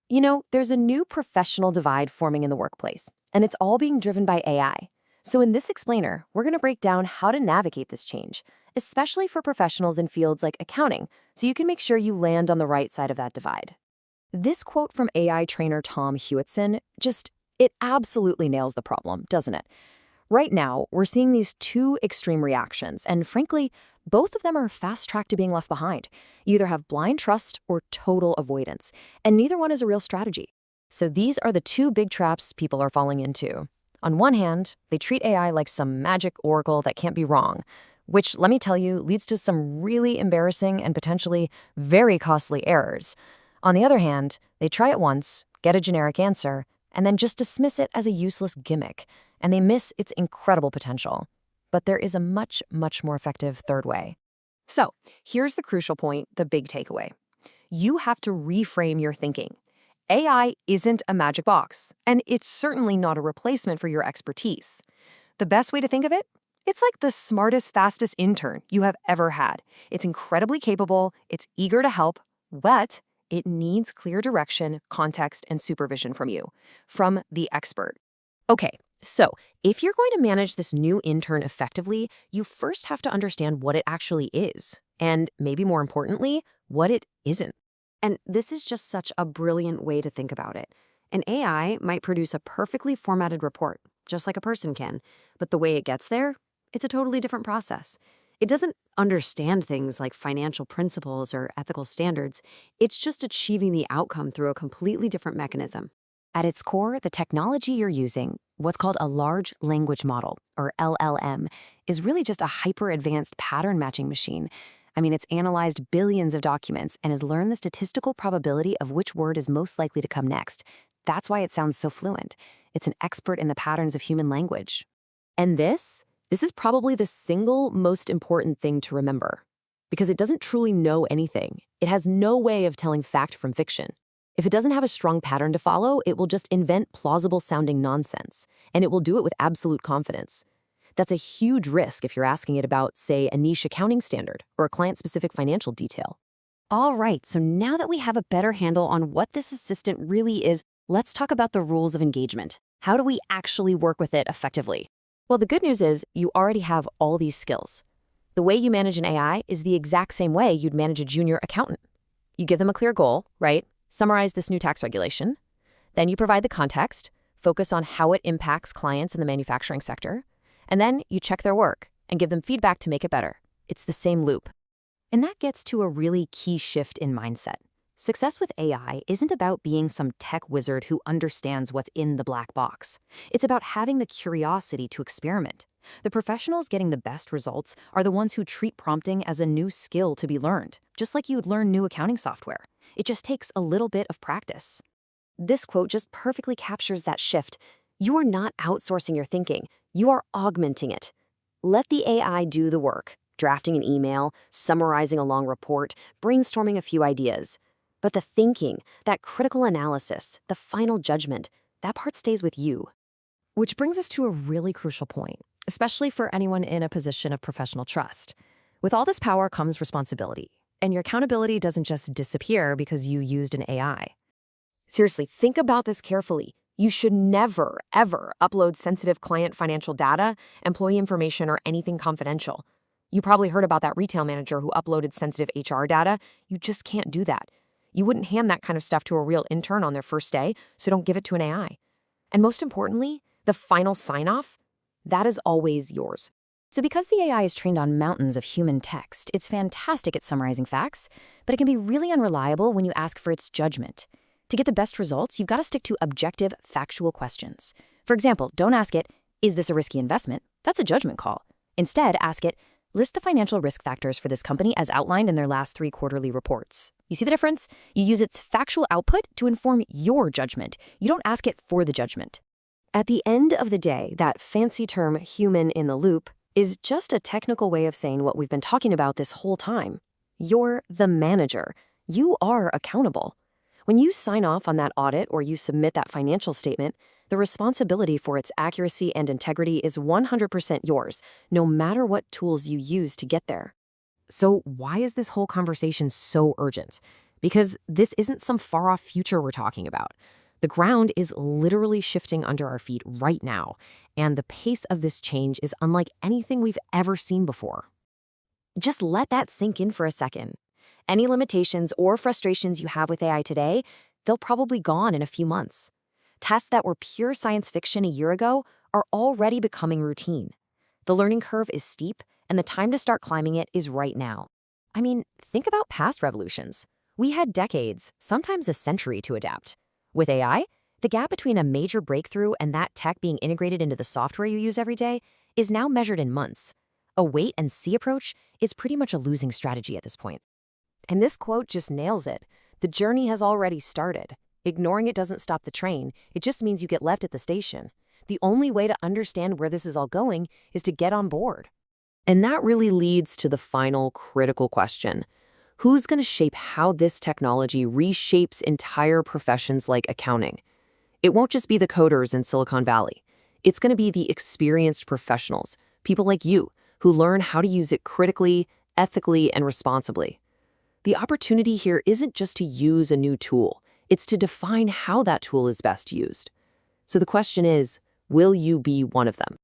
There's a new professional divide forming in the workplace, and it's all being driven by AI. So in this explainer, we're going to break down how to navigate this change, especially for professionals in fields like accounting, so you can make sure you land on the right side of that divide. This quote from AI trainer Tom Hewitson it absolutely nails the problem, doesn't it? Right now, we're seeing these two extreme reactions, and frankly, both of them are fast-tracked to being left behind. You either have blind trust or total avoidance, and neither one is a real strategy. So these are the two big traps people are falling into. On one hand, they treat AI like some magic oracle that can't be wrong, which, let me tell you, leads to some really embarrassing and potentially very costly errors. On the other hand, they try it once, get a generic answer, and then just dismiss it as a useless gimmick, and they miss its incredible potential. But there is a much, much more effective third way. So, here's the crucial point, the big takeaway. You have to reframe your thinking. AI isn't a magic box, and it's certainly not a replacement for your expertise. The best way to think of it? It's like the smartest, fastest intern you have ever had. It's incredibly capable, it's eager to help, but it needs clear direction, context, and supervision from you, from the expert. Okay, so if you're going to manage this new intern effectively, you first have to understand what it actually is, and maybe more importantly, what it isn't. And this is just such a brilliant way to think about it. An AI might produce a perfectly formatted report, just like a person can, but the way it gets there, it's a totally different process. It doesn't understand things like financial principles or ethical standards. It's just achieving the outcome through a completely different mechanism. At its core, the technology you're using, what's called a large language model, or LLM, is really just a hyper-advanced pattern matching machine. It's analyzed billions of documents and has learned the statistical probability of which word is most likely to come next. That's why it sounds so fluent. It's an expert in the patterns of human language. And this is probably the single most important thing to remember, because it doesn't truly know anything. It has no way of telling fact from fiction. If it doesn't have a strong pattern to follow, it will just invent plausible-sounding nonsense, and it will do it with absolute confidence. That's a huge risk if you're asking it about, say, a niche accounting standard or a client-specific financial detail. All right, so now that we have a better handle on what this assistant really is, let's talk about the rules of engagement. How do we actually work with it effectively? Well, the good news is you already have all these skills. The way you manage an AI is the exact same way you'd manage a junior accountant. You give them a clear goal, right? Summarize this new tax regulation. Then you provide the context, focus on how it impacts clients in the manufacturing sector, and then you check their work and give them feedback to make it better. It's the same loop. And that gets to a really key shift in mindset. Success with AI isn't about being some tech wizard who understands what's in the black box. It's about having the curiosity to experiment. The professionals getting the best results are the ones who treat prompting as a new skill to be learned, just like you would learn new accounting software. It just takes a little bit of practice. This quote just perfectly captures that shift. You are not outsourcing your thinking. You are augmenting it. Let the AI do the work, drafting an email, summarizing a long report, brainstorming a few ideas. But the thinking, that critical analysis, the final judgment, that part stays with you. Which brings us to a really crucial point, especially for anyone in a position of professional trust. With all this power comes responsibility, and your accountability doesn't just disappear because you used an AI. Seriously, think about this carefully. You should never, ever upload sensitive client financial data, employee information, or anything confidential. You probably heard about that retail manager who uploaded sensitive HR data. You just can't do that. You wouldn't hand that kind of stuff to a real intern on their first day, so don't give it to an AI. And most importantly, the final sign-off, that is always yours. So because the AI is trained on mountains of human text, it's fantastic at summarizing facts, but it can be really unreliable when you ask for its judgment. To get the best results, you've got to stick to objective, factual questions. For example, don't ask it, is this a risky investment? That's a judgment call. Instead, ask it, list the financial risk factors for this company as outlined in their last 3 quarterly reports. You see the difference? You use its factual output to inform your judgment. You don't ask it for the judgment. At the end of the day, that fancy term, human in the loop, is just a technical way of saying what we've been talking about this whole time. You're the manager. You are accountable. When you sign off on that audit or you submit that financial statement, the responsibility for its accuracy and integrity is 100% yours, no matter what tools you use to get there. So why is this whole conversation so urgent? Because this isn't some far-off future we're talking about. The ground is literally shifting under our feet right now, and the pace of this change is unlike anything we've ever seen before. Just let that sink in for a second. Any limitations or frustrations you have with AI today, they'll probably gone in a few months. Tasks that were pure science fiction a year ago are already becoming routine. The learning curve is steep, and the time to start climbing it is right now. I mean, think about past revolutions. We had decades, sometimes a century to adapt. With AI, the gap between a major breakthrough and that tech being integrated into the software you use every day is now measured in months. A wait-and-see approach is pretty much a losing strategy at this point. And this quote just nails it. The journey has already started. Ignoring it doesn't stop the train, it just means you get left at the station. The only way to understand where this is all going is to get on board. And that really leads to the final critical question. Who's going to shape how this technology reshapes entire professions like accounting? It won't just be the coders in Silicon Valley. It's going to be the experienced professionals, people like you, who learn how to use it critically, ethically, and responsibly. The opportunity here isn't just to use a new tool, it's to define how that tool is best used. So the question is, will you be one of them?